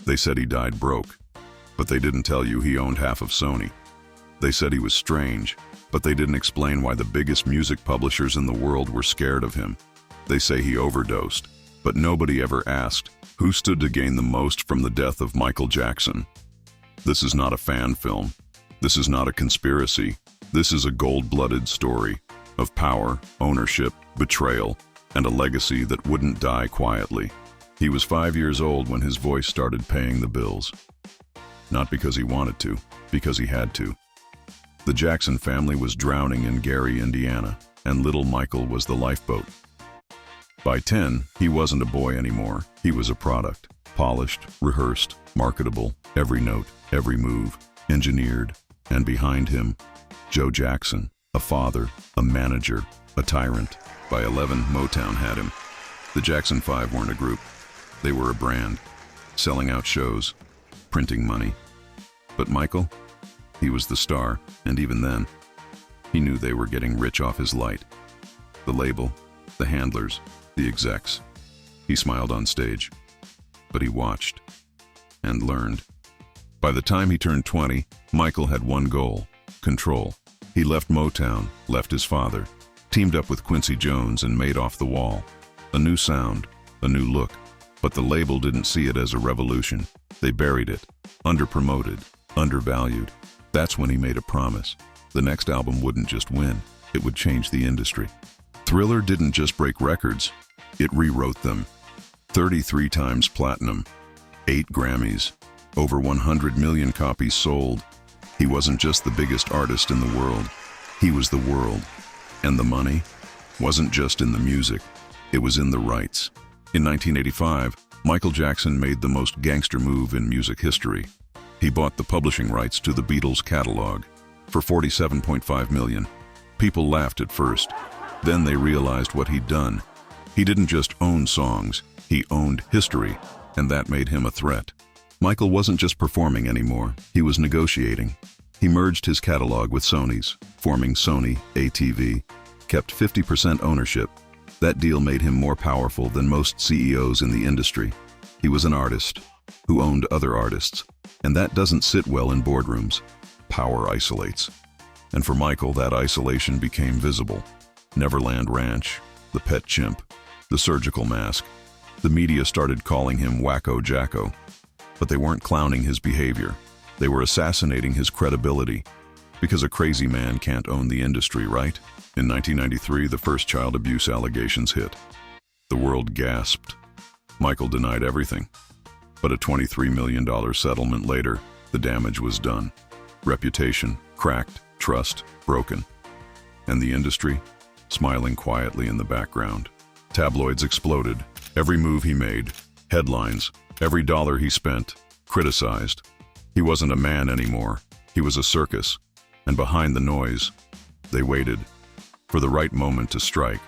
They said he died broke, but they didn't tell you he owned half of Sony. They said he was strange, but they didn't explain why the biggest music publishers in the world were scared of him. They say he overdosed, but nobody ever asked who stood to gain the most from the death of Michael Jackson. This is not a fan film. This is not a conspiracy. This is a gold-blooded story of power, ownership, betrayal, and a legacy that wouldn't die quietly. He was 5 years old when his voice started paying the bills. Not because he wanted to, because he had to. The Jackson family was drowning in Gary, Indiana, and little Michael was the lifeboat. By 10, he wasn't a boy anymore. He was a product. Polished, rehearsed, marketable, every note, every move, engineered. And behind him, Joe Jackson, a father, a manager, a tyrant. By 11, Motown had him. The Jackson 5 weren't a group. They were a brand, selling out shows, printing money. But Michael, he was the star, and even then, he knew they were getting rich off his light. The label, the handlers, the execs. He smiled on stage, but he watched and learned. By the time he turned 20, Michael had one goal: control. He left Motown, left his father, teamed up with Quincy Jones and made Off the Wall. A new sound, a new look. But the label didn't see it as a revolution. They buried it, underpromoted, undervalued. That's when he made a promise. The next album wouldn't just win, it would change the industry. Thriller didn't just break records, it rewrote them. 33 times platinum, 8 Grammys, over 100 million copies sold. He wasn't just the biggest artist in the world, he was the world. And the money wasn't just in the music, it was in the rights. In 1985, Michael Jackson made the most gangster move in music history. He bought the publishing rights to the Beatles catalog for $47.5 million. People laughed at first. Then they realized what he'd done. He didn't just own songs, he owned history, and that made him a threat. Michael wasn't just performing anymore, he was negotiating. He merged his catalog with Sony's, forming Sony ATV, kept 50% ownership. That deal made him more powerful than most CEOs in the industry. He was an artist who owned other artists, and that doesn't sit well in boardrooms. Power isolates. And for Michael, that isolation became visible. Neverland Ranch, the pet chimp, the surgical mask. The media started calling him Wacko Jacko, but they weren't clowning his behavior. They were assassinating his credibility, because a crazy man can't own the industry, right? In 1993, the first child abuse allegations hit. The world gasped. Michael denied everything. But a $23 million settlement later, the damage was done. Reputation cracked, trust broken. And the industry, smiling quietly in the background. Tabloids exploded. Every move he made, headlines, every dollar he spent, criticized. He wasn't a man anymore. He was a circus. And behind the noise, they waited for the right moment to strike.